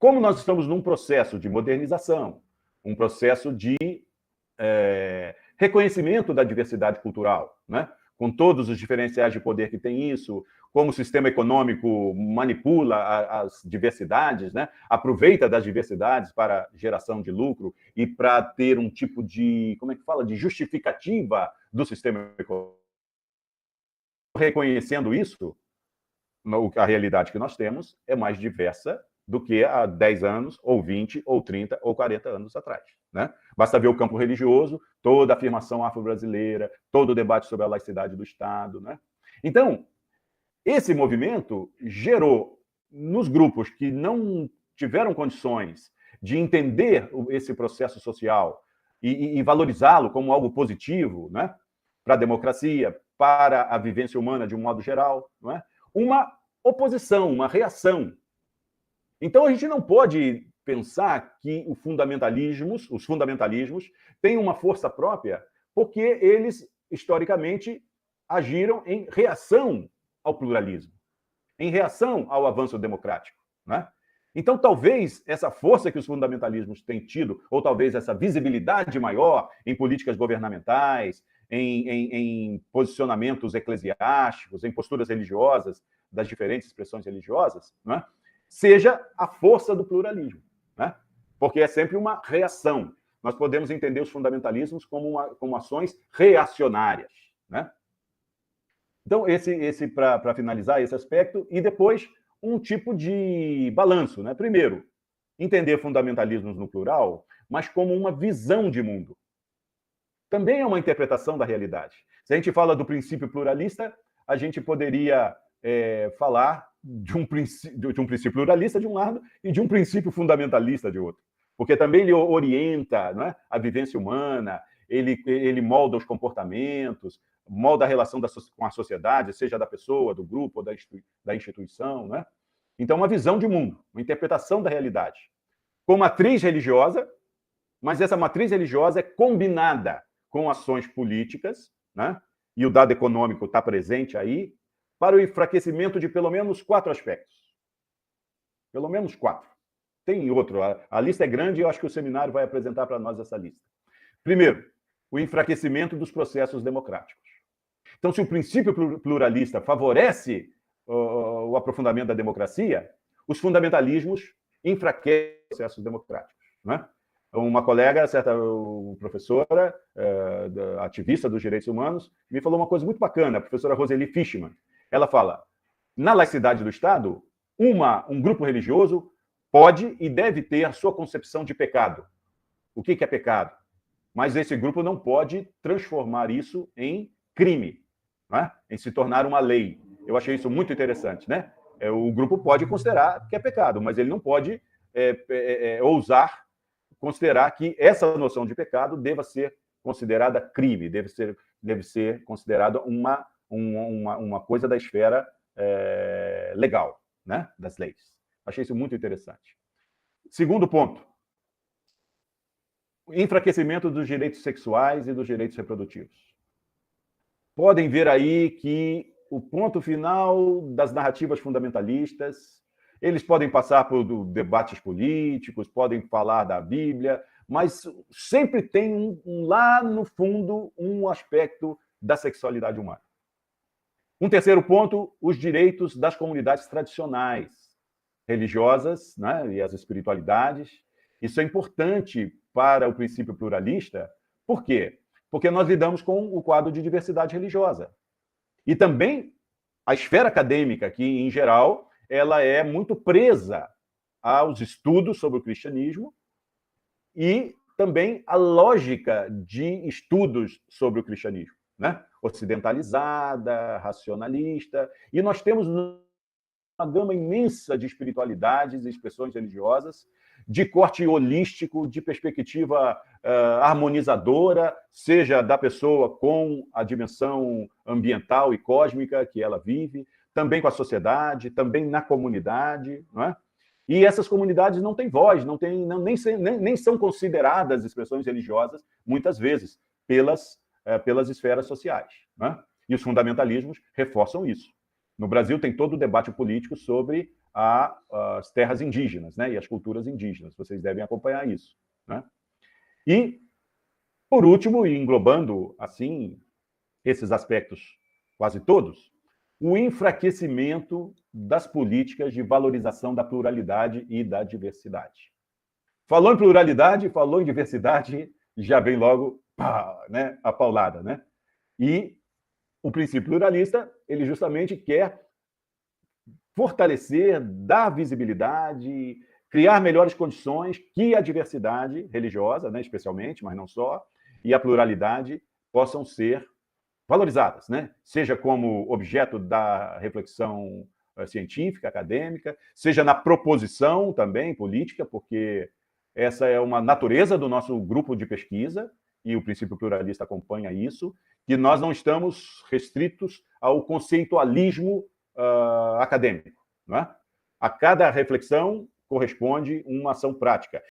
como nós estamos num processo de modernização, um processo de reconhecimento da diversidade cultural, né? Com todos os diferenciais de poder que tem isso, como o sistema econômico manipula as diversidades, né? Aproveita das diversidades para geração de lucro e para ter um tipo de, como é que fala, de justificativa do sistema econômico. Reconhecendo isso, a realidade que nós temos é mais diversa do que há 10 anos, ou 20, ou 30, ou 40 anos atrás. Né? Basta ver o campo religioso, toda a afirmação afro-brasileira, todo o debate sobre a laicidade do Estado. Né? Então, esse movimento gerou, nos grupos que não tiveram condições de entender esse processo social e valorizá-lo como algo positivo, né? Para a democracia, para a vivência humana de um modo geral, não é? Uma oposição, uma reação. Então, a gente não pode pensar que os fundamentalismos têm uma força própria, porque eles, historicamente, agiram em reação ao pluralismo, em reação ao avanço democrático. Né? Então, talvez essa força que os fundamentalismos têm tido, ou talvez essa visibilidade maior em políticas governamentais, em posicionamentos eclesiásticos, em posturas religiosas das diferentes expressões religiosas, né? Seja a força do pluralismo, né? Porque é sempre uma reação. Nós podemos entender os fundamentalismos como ações reacionárias, né? Então, esse para finalizar esse aspecto, e depois um tipo de balanço, né? Primeiro, entender fundamentalismos no plural, mas como uma visão de mundo. Também é uma interpretação da realidade. Se a gente fala do princípio pluralista, a gente poderia falar de um princípio pluralista de um lado e de um princípio fundamentalista de outro. Porque também ele orienta, não é, a vivência humana, ele molda os comportamentos, molda a relação com a sociedade, seja da pessoa, do grupo ou da instituição. Não é? Então, uma visão de mundo, uma interpretação da realidade. Com matriz religiosa, mas essa matriz religiosa é combinada com ações políticas, né? E o dado econômico está presente aí, para o enfraquecimento de pelo menos 4 aspectos. Pelo menos 4. Tem outro. A lista é grande e eu acho que o seminário vai apresentar para nós essa lista. Primeiro, o enfraquecimento dos processos democráticos. Então, se o princípio pluralista favorece o aprofundamento da democracia, os fundamentalismos enfraquecem os processos democráticos. Né? Uma colega, certa professora, ativista dos direitos humanos, me falou uma coisa muito bacana, a professora Roseli Fishman. Ela fala, na laicidade do Estado, um grupo religioso pode e deve ter a sua concepção de pecado. O que é pecado? Mas esse grupo não pode transformar isso em crime, né? Em se tornar uma lei. Eu achei isso muito interessante. Né? O grupo pode considerar que é pecado, mas ele não pode ousar considerar que essa noção de pecado deva ser considerada crime, deve ser considerada uma coisa da esfera legal, né? Das leis. Achei isso muito interessante. Segundo ponto, enfraquecimento dos direitos sexuais e dos direitos reprodutivos. Podem ver aí que o ponto final das narrativas fundamentalistas, eles podem passar por debates políticos, podem falar da Bíblia, mas sempre tem lá no fundo um aspecto da sexualidade humana. Um terceiro ponto, os direitos das comunidades tradicionais, religiosas, né, e as espiritualidades. Isso é importante para o princípio pluralista. Por quê? Porque nós lidamos com o quadro de diversidade religiosa. E também a esfera acadêmica, que, em geral, ela é muito presa aos estudos sobre o cristianismo e também a lógica de estudos sobre o cristianismo, né? Ocidentalizada, racionalista, e nós temos uma gama imensa de espiritualidades e expressões religiosas, de corte holístico, de perspectiva harmonizadora, seja da pessoa com a dimensão ambiental e cósmica que ela vive, também com a sociedade, também na comunidade, não é? E essas comunidades não têm voz, nem são consideradas expressões religiosas, muitas vezes, pelas esferas sociais. Né? E os fundamentalismos reforçam isso. No Brasil tem todo o debate político sobre às terras indígenas, né, e às culturas indígenas. Vocês devem acompanhar isso, né? E, por último, e englobando, assim, esses aspectos quase todos, o enfraquecimento das políticas de valorização da pluralidade e da diversidade. Falou em pluralidade, falou em diversidade, já vem logo, pá, né, a paulada, né? E o princípio pluralista, ele justamente quer fortalecer, dar visibilidade, criar melhores condições que a diversidade religiosa, né, especialmente, mas não só, e a pluralidade possam ser valorizadas, né? Seja como objeto da reflexão científica, acadêmica, seja na proposição também política, porque essa é uma natureza do nosso grupo de pesquisa, e o princípio pluralista acompanha isso, que nós não estamos restritos ao conceitualismo acadêmico, não é? A cada reflexão corresponde uma ação prática.